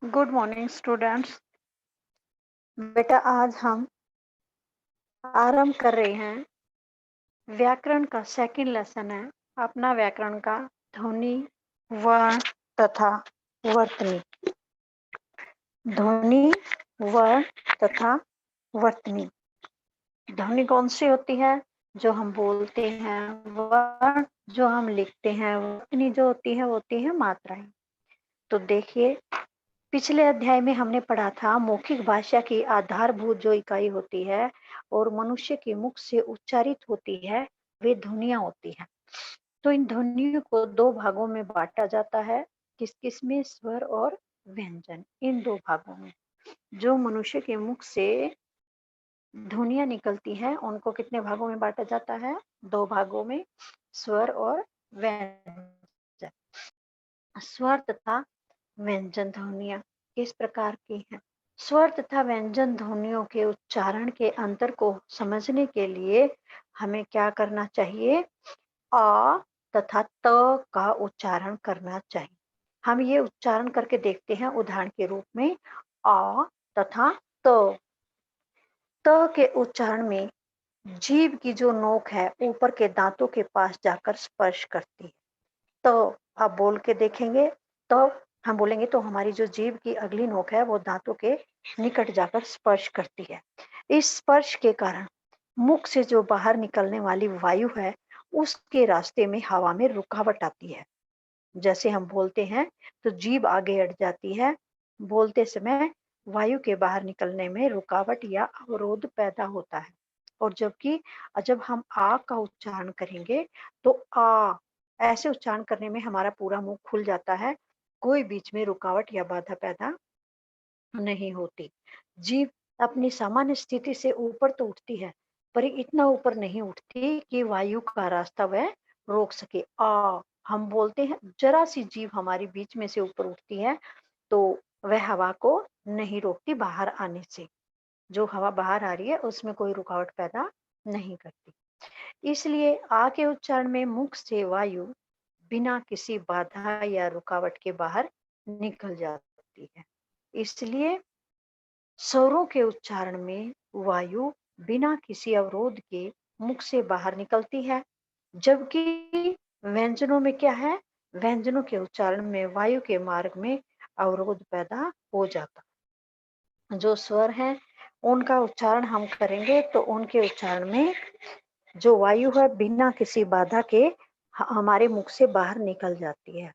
Good morning students. बेटा आज हम आरंभ कर रहे हैं व्याकरण का सेकंड लेसन है अपना व्याकरण का ध्वनि वर्ण तथा वर्तनी। ध्वनि वर्ण तथा वर्तनी। ध्वनि कौन सी होती है? जो हम बोलते हैं। वर्ण जो हम लिखते हैं। वर्तनी जो होती है मात्राएं। तो देखिए, पिछले अध्याय में हमने पढ़ा था मौखिक भाषा की आधारभूत जो इकाई होती है और मनुष्य के मुख से उच्चारित होती है, वे ध्वनियां होती हैं। तो इन ध्वनियों को दो भागों में बांटा जाता है। किस किस में? स्वर और व्यंजन। इन दो भागों में जो मनुष्य के मुख से ध्वनियां निकलती हैं उनको कितने भागों में बांटा जाता है? दो भागों में, स्वर और व्यंजन। स्वर तथा व्यंजन ध्वनियां किस प्रकार की हैं? स्वर तथा व्यंजन ध्वनियों के उच्चारण के अंतर को समझने के लिए हमें क्या करना चाहिए? अ तथा त का उच्चारण करना चाहिए। हम ये उच्चारण करके देखते हैं उदाहरण के रूप में। अ तथा त। त के उच्चारण में जीभ की जो नोक है ऊपर के दांतों के पास जाकर स्पर्श करती है। तो आप बोल के देखेंगे तो हम बोलेंगे तो हमारी जो जीभ की अगली नोक है वो दांतों के निकट जाकर स्पर्श करती है। इस स्पर्श के कारण मुख से जो बाहर निकलने वाली वायु है उसके रास्ते में हवा में रुकावट आती है। जैसे हम बोलते हैं तो जीभ आगे अड़ जाती है। बोलते समय वायु के बाहर निकलने में रुकावट या अवरोध पैदा होता है। और जबकि जब हम आ का उच्चारण करेंगे तो आ ऐसे उच्चारण करने में हमारा पूरा मुंह खुल जाता है। कोई बीच में रुकावट या बाधा पैदा नहीं होती। जीभ अपनी सामान्य स्थिति से ऊपर तो उठती है पर इतना ऊपर नहीं उठती कि वायु का रास्ता वह रोक सके। हम बोलते हैं जरा सी जीभ हमारी बीच में से ऊपर उठती है तो वह हवा को नहीं रोकती बाहर आने से। जो हवा बाहर आ रही है उसमें कोई रुकावट पैदा नहीं करती। इसलिए आ के उच्चारण में मुख से वायु बिना किसी बाधा या रुकावट के बाहर निकल जाती है। इसलिए स्वरों के उच्चारण में वायु बिना किसी अवरोध के मुख से बाहर निकलती है। जबकि व्यंजनों में क्या है? व्यंजनों के उच्चारण में वायु के मार्ग में अवरोध पैदा हो जाता। जो स्वर हैं उनका उच्चारण हम करेंगे तो उनके उच्चारण में जो वायु है बिना किसी बाधा के हमारे मुख से बाहर निकल जाती है।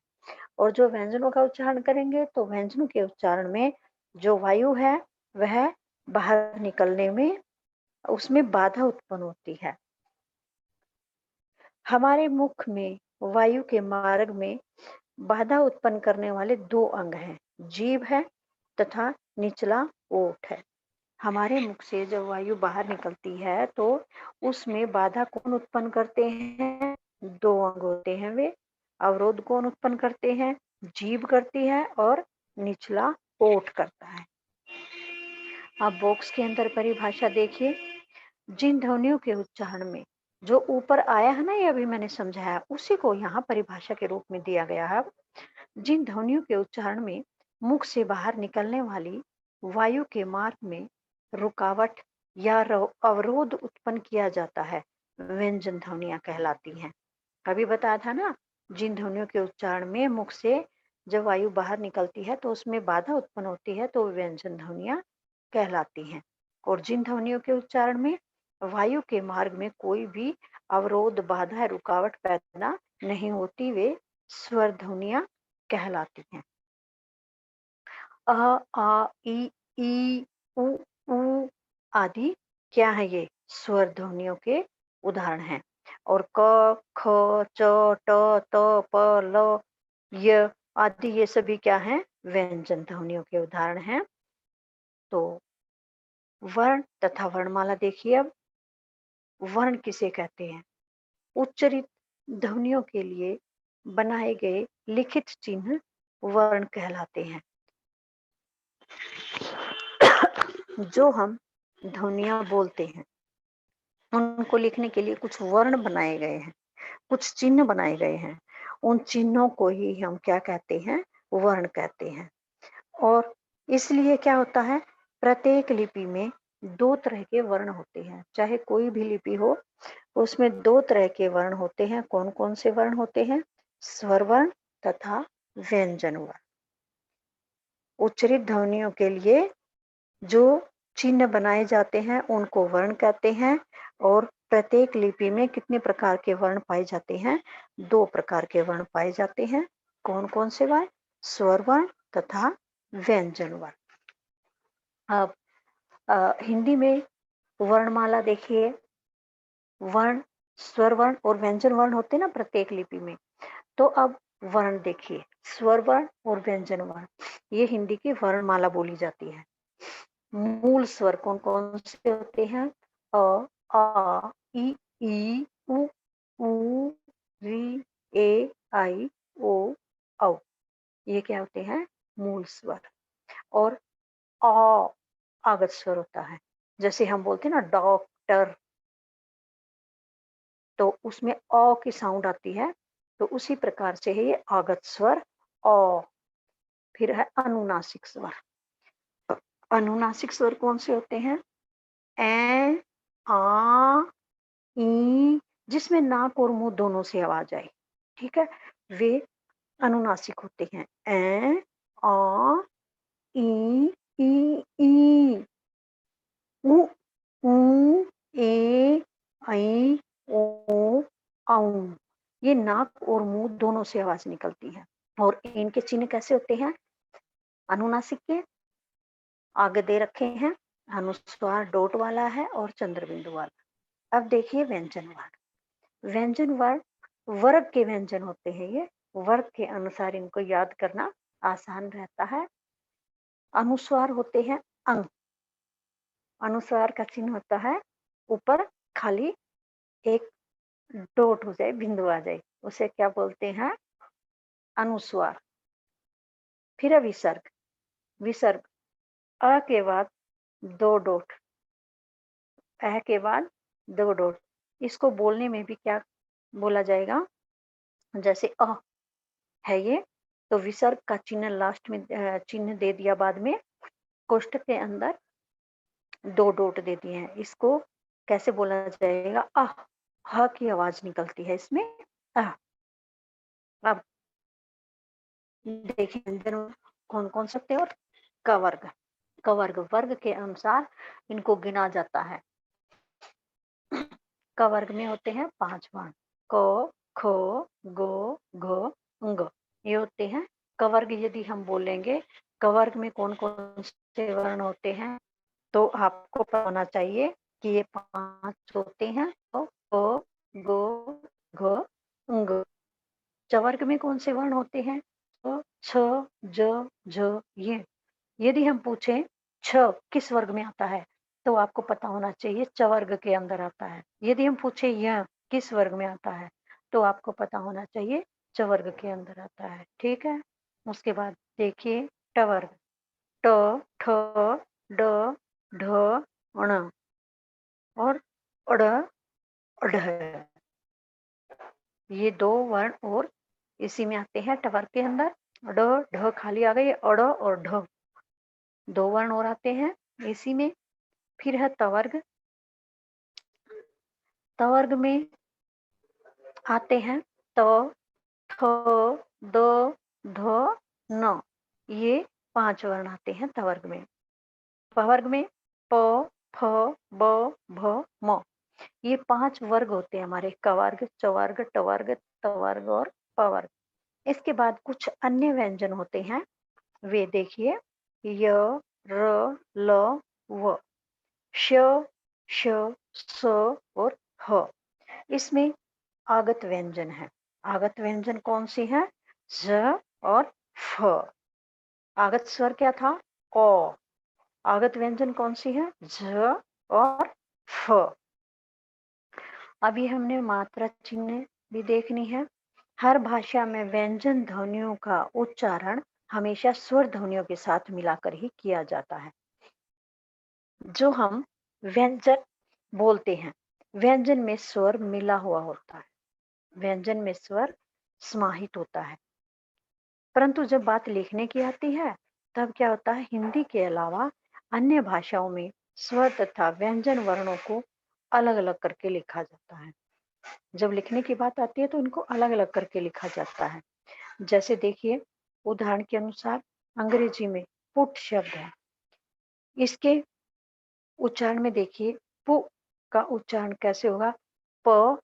और जो व्यंजनों का उच्चारण करेंगे तो व्यंजनों के उच्चारण में जो वायु है वह बाहर निकलने में उसमें बाधा उत्पन्न होती है। हमारे मुख में वायु के मार्ग में बाधा उत्पन्न करने वाले दो अंग हैं, जीभ है तथा निचला ओठ है। हमारे मुख से जब वायु बाहर निकलती है तो उसमें बाधा कौन उत्पन्न करते हैं? दो अंग होते हैं वे। अवरोध कौन उत्पन्न करते हैं? जीभ करती है और निचला ओठ करता है। आप बॉक्स के अंदर परिभाषा देखिए। जिन ध्वनियों के उच्चारण में जो ऊपर आया है ना, ये अभी मैंने समझाया, उसी को यहाँ परिभाषा के रूप में दिया गया है। जिन ध्वनियों के उच्चारण में मुख से बाहर निकलने वाली वायु के मार्ग में रुकावट या अवरोध उत्पन्न किया जाता है, व्यंजन ध्वनियां कहलाती हैं। अभी बताया था ना, जिन ध्वनियों के उच्चारण में मुख से जब वायु बाहर निकलती है तो उसमें बाधा उत्पन्न होती है तो व्यंजन ध्वनियां कहलाती हैं। और जिन ध्वनियों के उच्चारण में वायु के मार्ग में कोई भी अवरोध, बाधा, रुकावट पैदा नहीं होती, वे स्वर ध्वनियां कहलाती हैं। अ, आ, ई, उ, ऊ आदि क्या है? ये स्वर ध्वनियों के उदाहरण हैं। और क, ख, च, ट, त, प, ल, य आदि ये सभी क्या हैं? व्यंजन ध्वनियों के उदाहरण हैं। तो वर्ण तथा वर्णमाला देखिए। अब वर्ण किसे कहते हैं? उच्चरित ध्वनियों के लिए बनाए गए लिखित चिन्ह वर्ण कहलाते हैं। जो हम ध्वनियां बोलते हैं उनको लिखने के लिए कुछ वर्ण बनाए गए हैं, कुछ चिन्ह बनाए गए हैं। उन चिन्हों को ही हम क्या कहते हैं? वर्ण कहते हैं। और इसलिए क्या होता है, प्रत्येक लिपि में 2 तरह के वर्ण होते हैं। चाहे कोई भी लिपि हो, उसमें 2 तरह के वर्ण होते हैं। कौन-कौन से वर्ण होते हैं? स्वर वर्ण तथा व्यंजन वर्ण। उच्चरित ध्वनियों के लिए जो चिन्ह बनाए जाते हैं उनको वर्ण कहते हैं। और प्रत्येक लिपि में कितने प्रकार के वर्ण पाए जाते हैं? 2 प्रकार के वर्ण पाए जाते हैं। कौन-कौन से वर्ण? स्वर वर्ण तथा व्यंजन वर्ण। अब हिंदी में वर्णमाला देखिए, वर्ण, स्वर वर्ण और व्यंजन वर्ण होते हैं ना प्रत्येक लिपि में। तो अब वर्ण देखिए, स्वर वर्ण और व्यंजन वर्ण, ये हिंदी की वर्णमाला बोली जाती है। मूल स्वर कौन-कौन से होते हैं? अ, आ, ई, उ, ऊ, री, ए, आई, ओ, औ। ये क्या होते हैं? मूल स्वर। और अ आगत स्वर होता है। जैसे हम बोलते हैं ना डॉक्टर, तो उसमें अ की साउंड आती है, तो उसी प्रकार से है ये आगत स्वर अ। फिर है अनुनासिक स्वर। अनुनासिक स्वर कौन से होते हैं? ए, आ, ई, जिसमें नाक और मुंह दोनों से आवाज आए, ठीक है, वे अनुनासिक होते हैं। ए, आ, ई, उ, ऊ, ए, ऐ, ओ, औ। ये नाक और मुंह दोनों से आवाज निकलती है। और इनके चिन्ह कैसे होते हैं? अनुनासिक के आगे दे रखे हैं, अनुस्वार डॉट वाला है और चंद्र बिंदु वाला। अब देखिए व्यंजन वर्ण। व्यंजन वर्ण वर्ग के व्यंजन होते हैं। ये वर्ग के अनुसार इनको याद करना आसान रहता है। अनुस्वार होते हैं अंग। अनुस्वार का चिन्ह होता है ऊपर खाली एक डॉट हो जाए, बिंदु आ जाए, उसे क्या बोलते हैं? अनुस्वार। फिर है विसर्ग। विसर्ग अ के बाद 2 डॉट, अ के बाद 2 डॉट। इसको बोलने में भी क्या बोला जाएगा? जैसे है ये, तो विसर्ग का चिन्ह लास्ट में चिन्ह दे दिया बाद में, कोष्ठक के अंदर 2 डॉट दे दिए हैं। इसको कैसे बोला जाएगा? ह की आवाज निकलती है इसमें, अ। अब देखिए व्यंजन कौन-कौन से होते हैं। और कवर्ग, कवर्ग वर्ग के अनुसार इनको गिना जाता है। कवर्ग में होते हैं 5 वर्ण, क, ख, ग, घ, ङ। ये होते हैं कवर्ग। यदि हम बोलेंगे कवर्ग में कौन-कौन से वर्ण होते हैं, तो आपको पता होना चाहिए कि ये 5 होते हैं। क, ग, घ, ङ। चवर्ग में कौन से वर्ण होते हैं? छ, ज, झ, ये। यदि हम पूछें छ किस वर्ग में आता है, तो आपको पता होना चाहिए चवर्ग के अंदर आता है। यदि हम पूछे य किस वर्ग में आता है, तो आपको पता होना चाहिए चवर्ग के अंदर आता है। ठीक है, उसके बाद देखिए टवर्ग, ट, ठ, ड, ढ, ण और अड़, अढ़। ये 2 वर्ण और इसी में आते हैं टवर्ग के अंदर। ड, ढ खाली आ गई, अड़ और ढ 2 वर्ण और आते हैं इसी में। फिर है तवर्ग। तवर्ग में आते हैं त, थ, द, ध, न। ये 5 वर्ण आते हैं तवर्ग में। पवर्ग में प, फ, ब, भ, म। ये 5 वर्ग होते हैं हमारे, कवर्ग, चवर्ग, टवर्ग, तवर्ग और पवर्ग। इसके बाद कुछ अन्य व्यंजन होते हैं, वे देखिए य, र, ल, व, श, श, स और ह। इसमें आगत व्यंजन है। आगत व्यंजन कौन सी है? ज और फ। आगत स्वर क्या था? ओ। आगत व्यंजन कौन सी है? झ और फ। अभी हमने मात्रा चिन्ह भी देखनी है। हर भाषा में व्यंजन ध्वनियों का उच्चारण हमेशा स्वर ध्वनियों के साथ मिलाकर ही किया जाता है। जो हम व्यंजन बोलते हैं, व्यंजन में स्वर मिला हुआ होता है, व्यंजन में स्वर समाहित होता है। परंतु जब बात लिखने की आती है, तब क्या होता है, हिंदी के अलावा अन्य भाषाओं में स्वर तथा व्यंजन वर्णों को अलग अलग करके लिखा जाता है। जब लिखने की बात आती है तो इनको अलग अलग करके लिखा जाता है। जैसे देखिए, उदाहरण के अनुसार अंग्रेजी में पुट शब्द है, इसके उच्चारण में देखिए पु का उच्चारण कैसे होगा, प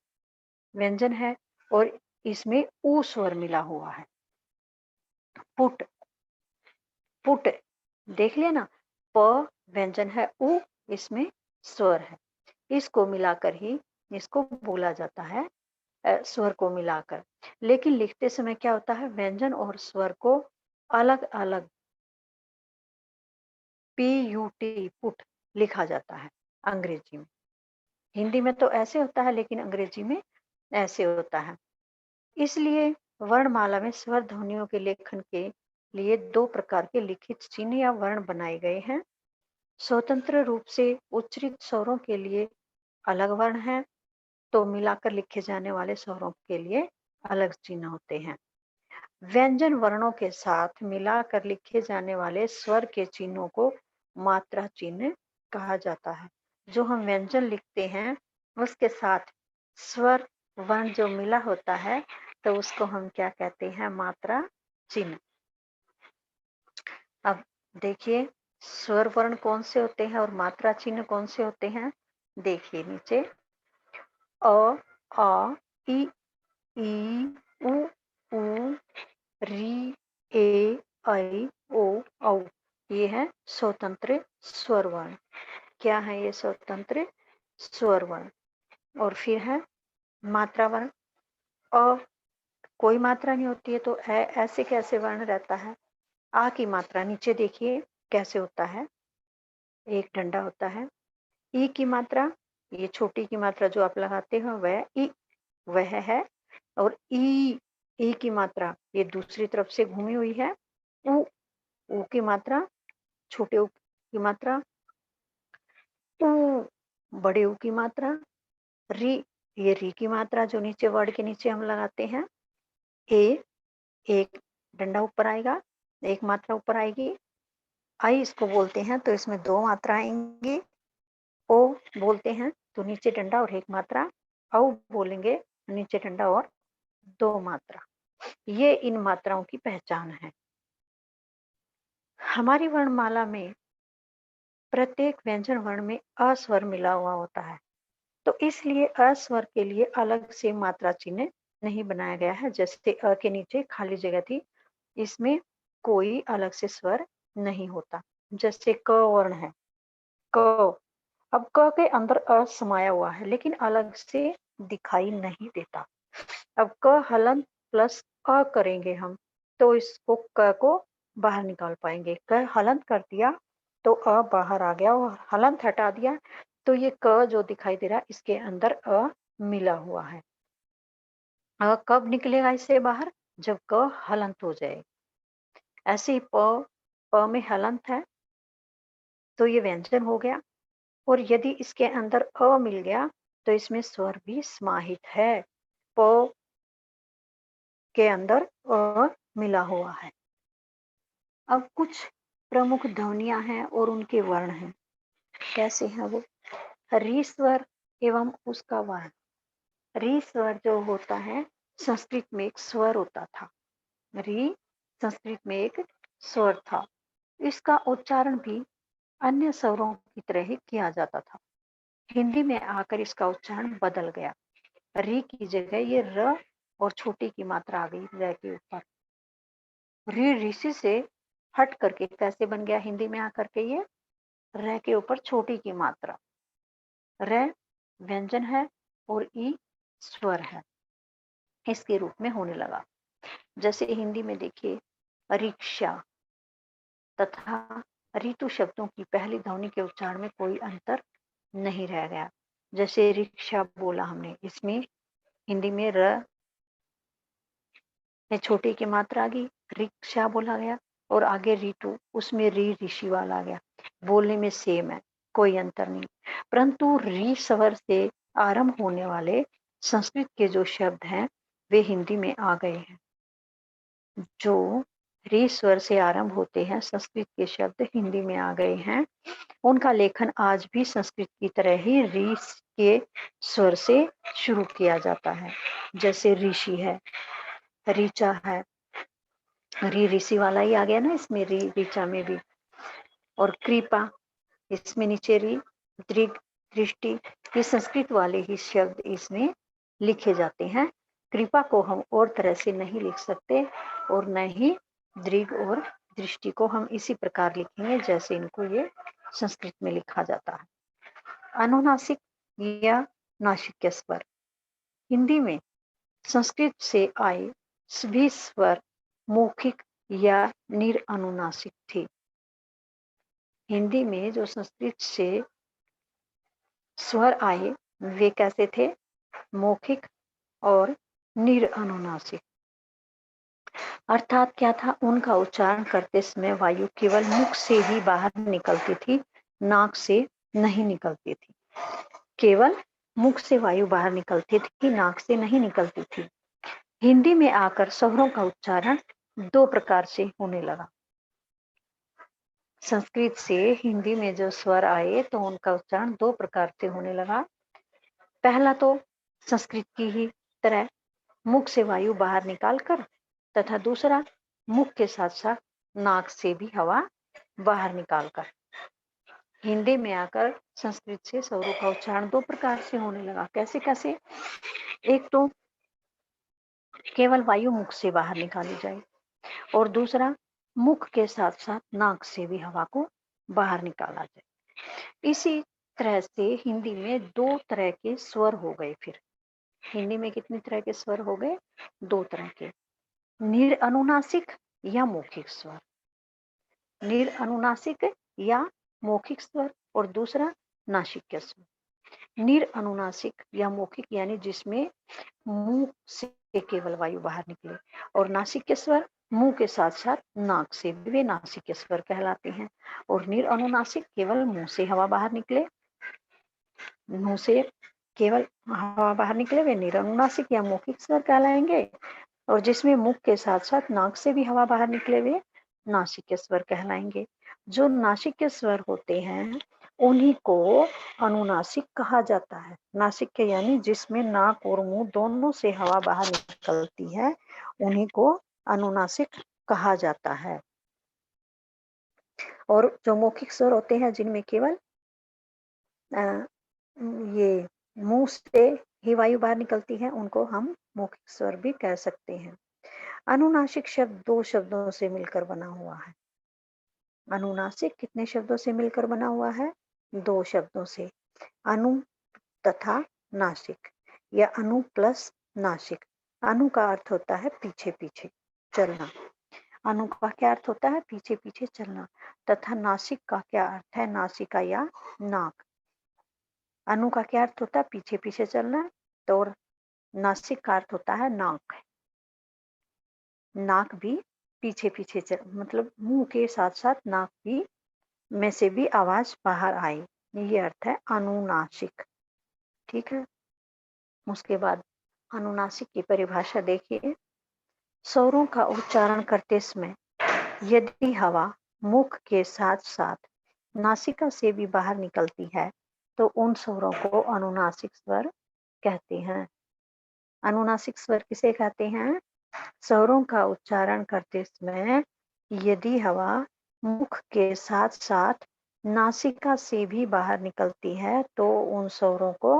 व्यंजन है और इसमें ऊ स्वर मिला हुआ है। पुट, पुट देख लिया ना, प व्यंजन है, ऊ इसमें स्वर है। इसको मिलाकर ही इसको बोला जाता है, स्वर को मिलाकर। लेकिन लिखते समय क्या होता है, व्यंजन और स्वर को अलग अलग PUT पुट लिखा जाता है अंग्रेजी में। हिंदी में तो ऐसे होता है, लेकिन अंग्रेजी में ऐसे होता है। इसलिए वर्णमाला में स्वर ध्वनियों के लेखन के लिए दो प्रकार के लिखित चिन्ह या वर्ण बनाए गए हैं। स्वतंत्र रूप से उच्चरित स्वरों के लिए अलग वर्ण है, तो मिलाकर लिखे जाने वाले स्वरों के लिए अलग चिन्ह होते हैं। व्यंजन वर्णों के साथ मिलाकर लिखे जाने वाले स्वर के चिन्हों को मात्रा चिन्ह कहा जाता है। जो हम व्यंजन लिखते हैं उसके साथ स्वर वर्ण जो मिला होता है तो उसको हम क्या कहते हैं, मात्रा चिन्ह। अब देखिए, स्वर वर्ण कौन से होते हैं और मात्रा चिन्ह कौन से होते हैं। देखिए नीचे, अ, आ, इ, ऊ, ऊ, री, ए, ऐ, ओ, औ। ये है स्वतंत्र स्वर वर्ण। क्या है ये स्वतंत्र स्वर वर्ण। और फिर है मात्रा वर्ण। अ कोई मात्रा नहीं होती है तो ऐसे कैसे वर्ण रहता है। आ की मात्रा नीचे देखिए कैसे होता है, एक डंडा होता है। ई की मात्रा, ये छोटी की मात्रा जो आप लगाते हो वह ई, वह है। और ई की मात्रा ये दूसरी तरफ से घूमी हुई है। ऊ, ऊ की मात्रा, छोटे ऊ की मात्रा। ऊ, बड़े ऊ की मात्रा। री, ये री की मात्रा जो नीचे वर्ड के नीचे हम लगाते हैं। ए, एक डंडा ऊपर आएगा, एक मात्रा ऊपर आएगी। आई इसको बोलते हैं तो इसमें दो मात्रा आएंगी। ओ बोलते हैं तो नीचे डंडा और एक मात्रा। औ बोलेंगे नीचे डंडा और दो मात्रा। ये इन मात्राओं की पहचान है। हमारी वर्णमाला में प्रत्येक व्यंजन वर्ण में अस्वर मिला हुआ होता है, तो इसलिए अस्वर के लिए अलग से मात्रा चिन्ह नहीं बनाया गया है। जैसे अ के नीचे खाली जगह थी, इसमें कोई अलग से स्वर नहीं होता। जैसे क वर्ण है, क, अब क के अंदर अ समाया हुआ है लेकिन अलग से दिखाई नहीं देता। अब क हलंत प्लस अ करेंगे हम तो इसको क को बाहर निकाल पाएंगे। क हलंत कर दिया तो अ बाहर आ गया, और हलंत हटा दिया तो ये क जो दिखाई दे रहा है इसके अंदर अ मिला हुआ है। अ कब निकलेगा इससे बाहर, जब क हलंत हो जाए। ऐसे ही प में हलंत है तो ये व्यंजन हो गया, और यदि इसके अंदर अ मिल गया तो इसमें स्वर भी समाहित है। प के अंदर अ मिला हुआ है। अब कुछ प्रमुख ध्वनियां हैं और उनके वर्ण हैं। कैसे हैं वो। री स्वर एवं उसका वर्ण। री स्वर जो होता है, संस्कृत में एक स्वर होता था। री संस्कृत में एक स्वर था। इसका उच्चारण भी अन्य स्वरों की तरह ही किया जाता था। हिंदी में आकर इसका उच्चारण बदल गया। री की जगह ये र और छोटी की मात्रा आ गई र के ऊपर। री ऋषि से हट करके कैसे बन गया हिंदी में आकर के ये र के ऊपर छोटी की मात्रा। र व्यंजन है और ई स्वर है, इसके रूप में होने लगा। जैसे हिंदी में देखिए, रिक्शा तथा ऋतु शब्दों की पहली ध्वनि के उच्चारण में कोई अंतर नहीं रह गया। जैसे रिक्शा बोला हमने, इसमें हिंदी में र में छोटी की मात्रा आ गई, रिक्शा बोला गया। और आगे ऋतु, उसमें री ऋषि वाला आ गया। बोलने में सेम है, कोई अंतर नहीं। परंतु री स्वर से आरंभ होने वाले संस्कृत के जो शब्द हैं वे हिंदी में आ गए हैं, जो री स्वर से आरंभ होते हैं संस्कृत के शब्द हिंदी में आ गए हैं। उनका लेखन आज भी संस्कृत की तरह ही री के स्वर से शुरू किया जाता है। जैसे ऋषि है, ऋचा है, री ऋषि वाला ही आ गया ना इसमें, री ऋचा में भी। और कृपा, इसमें नीचे री, दृग, दृष्टि, ये संस्कृत वाले ही शब्द इसमें लिखे जाते हैं। कृपा को हम और तरह से नहीं लिख सकते, और न ही दृग और दृष्टि को हम इसी प्रकार लिखेंगे जैसे इनको ये संस्कृत में लिखा जाता है। अनुनासिक या नासिक स्वर, हिंदी में संस्कृत से आए सभी स्वर मौखिक या निरअनुनासिक थे। हिंदी में जो संस्कृत से स्वर आए वे कैसे थे? मौखिक और निरअनुनासिक। अर्थात क्या था? उनका उच्चारण करते समय वायु केवल मुख से ही बाहर निकलती थी, नाक से नहीं निकलती थी। केवल मुख से वायु बाहर निकलती थी, नाक से नहीं निकलती थी। हिंदी में आकर स्वरों का उच्चारण दो प्रकार से होने लगा। संस्कृत से हिंदी में जो स्वर आए तो उनका उच्चारण दो प्रकार से होने लगा। पहला तो संस्कृत की ही तरह मुख से वायु बाहर निकालकर, तथा दूसरा मुख के साथ साथ नाक से भी हवा बाहर निकालकर। हिंदी में आकर संस्कृत से स्वरों का उच्चारण दो प्रकार से होने लगा। कैसे कैसे? एक तो केवल वायु मुख से बाहर निकाली जाए, और दूसरा मुख के साथ साथ नाक से भी हवा को बाहर निकाला जाए। इसी तरह से हिंदी में दो तरह के स्वर हो गए। फिर हिंदी में कितनी तरह के स्वर हो गए? दो तरह के, निरअनुनासिक या मौखिक स्वर। निरअनुनासिक या मौखिक स्वर, और दूसरा नासिक स्वर। निरअनुनासिक या मौखिक यानी जिसमें मुंह से केवल वायु बाहर निकले, और नासिक के स्वर मुंह के साथ साथ नाक से भी, वे नासिक के स्वर कहलाते हैं। और निरअनुनासिक केवल मुंह से हवा बाहर निकले, मुंह से केवल हवा बाहर निकले, वे निरअनुनासिक या मौखिक स्वर कहलाएंगे। और जिसमें मुख के साथ साथ नाक से भी हवा बाहर निकले, वे नासिक के स्वर कहलाएंगे। जो नासिक के स्वर होते हैं उन्हीं को अनुनासिक कहा जाता है। नासिक के यानी जिसमें नाक और मुंह दोनों से हवा बाहर निकलती है, उन्हीं को अनुनासिक कहा जाता है। और जो मौखिक स्वर होते हैं जिनमें केवल ये मुंह से ही वायु बाहर निकलती है, उनको हम मौखिक स्वर भी कह सकते हैं। अनुनासिक शब्द दो शब्दों से मिलकर बना हुआ है। अनुनासिक कितने शब्दों से मिलकर बना हुआ है? दो शब्दों से, अनु तथा नासिक, या अनु प्लस नासिक। अनु का अर्थ होता है पीछे पीछे चलना। अनु का क्या अर्थ होता है? पीछे पीछे चलना। तथा नासिक का क्या अर्थ है? नासिका या नाक। अनु का क्या अर्थ होता है? पीछे पीछे चलना। तो और नासिक का अर्थ होता है नाक। नाक भी पीछे पीछे चल, मतलब मुंह के साथ साथ नाक भी में से भी आवाज बाहर आए, ये अर्थ है अनुनासिक। ठीक है। उसके बाद अनुनासिक की परिभाषा देखिए। स्वरों का उच्चारण करते समय यदि हवा मुख के साथ साथ नासिका से भी बाहर निकलती है तो उन स्वरों को अनुनासिक स्वर कहते हैं। अनुनासिक स्वर किसे कहते हैं? स्वरों का उच्चारण करते समय यदि हवा मुख के साथ साथ नासिका से भी बाहर निकलती है तो उन स्वरों को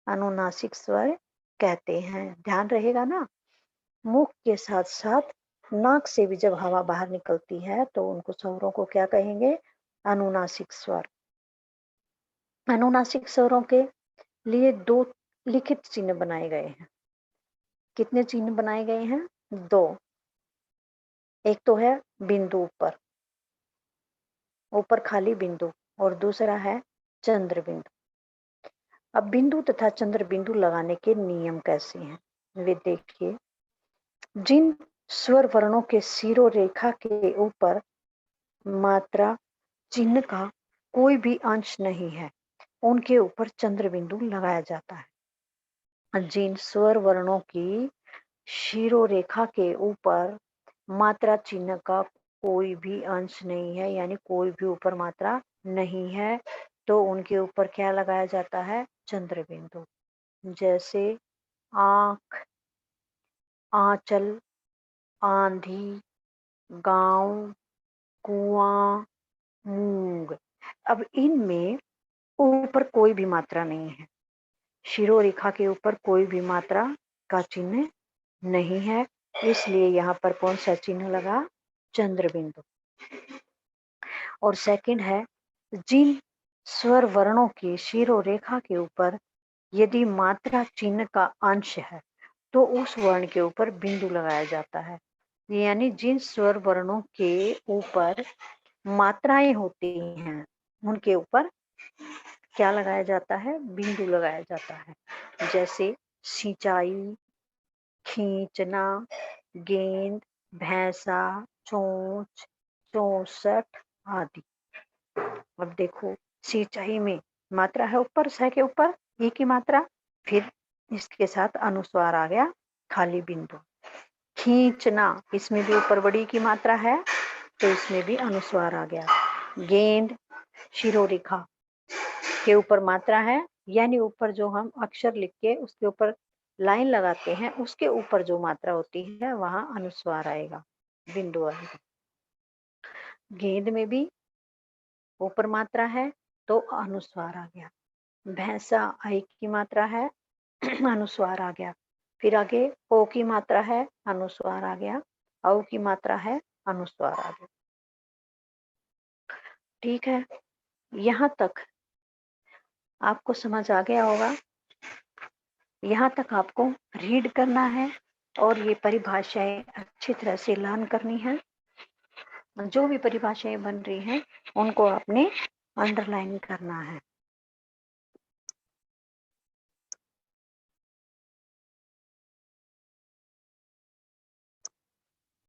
अनुनासिक स्वर कहते हैं। ध्यान रहेगा ना, मुख के साथ साथ नाक से भी जब हवा बाहर निकलती है तो उनको स्वरों को क्या कहेंगे? अनुनासिक स्वर। अनुनासिक स्वरों के लिए दो लिखित चिन्ह बनाए गए हैं। कितने चिन्ह बनाए गए हैं? दो। एक तो है बिंदु ऊपर, ऊपर खाली बिंदु, और दूसरा है चंद्र बिंदु। अब बिंदु तथा चंद्र बिंदु लगाने के नियम कैसे हैं वे देखिए। जिन स्वर वर्णों के सिरों रेखा के ऊपर मात्रा चिन्ह का कोई भी अंश नहीं है, उनके ऊपर चंद्र बिंदु लगाया जाता है। जिन स्वर वर्णों की शिरोरेखा के ऊपर मात्रा चिन्ह का कोई भी अंश नहीं है, यानी कोई भी ऊपर मात्रा नहीं है, तो उनके ऊपर क्या लगाया जाता है? चंद्र बिंदु। जैसे आँख, आंचल, आंधी, गांव, कुआं, मूंग। अब इनमें ऊपर कोई भी मात्रा नहीं है, शिरोरेखा के ऊपर कोई भी मात्रा का चिन्ह नहीं है, इसलिए यहाँ पर कौन सा चिन्ह लगा? चंद्र बिंदु। और सेकंड है, जिन स्वर वर्णों के शिरोरेखा के ऊपर यदि मात्रा चिन्ह का अंश है तो उस वर्ण के ऊपर बिंदु लगाया जाता है। यानी जिन स्वर वर्णों के ऊपर मात्राएं होती हैं उनके ऊपर क्या लगाया जाता है? बिंदु लगाया जाता है। जैसे सिंचाई, खींचना, गेंद, भैंसा, चोंच, 64 आदि। अब देखो, सिंचाई में मात्रा है ऊपर, स के ऊपर ई की मात्रा, फिर इसके साथ अनुस्वार आ गया, खाली बिंदु। खींचना, इसमें भी ऊपर बड़ी की मात्रा है तो इसमें भी अनुस्वार आ गया। गेंद, शिरोरेखा के ऊपर मात्रा है, यानी ऊपर जो हम अक्षर लिख के उसके ऊपर लाइन लगाते हैं उसके ऊपर जो मात्रा होती है वहां अनुस्वार आएगा, बिंदु आएगा। गेंद में भी ऊपर मात्रा है तो अनुस्वार आ गया। भैंसा, आई की मात्रा है अनुस्वार आ गया। फिर आगे ओ की मात्रा है, अनुस्वार आ गया। औ की मात्रा है, अनुस्वार आ गया। ठीक है, यहाँ तक आपको समझ आ गया होगा। यहाँ तक आपको रीड करना है और ये परिभाषाएं अच्छी तरह से लर्न करनी है। जो भी परिभाषाएं बन रही हैं उनको आपने अंडरलाइन करना है।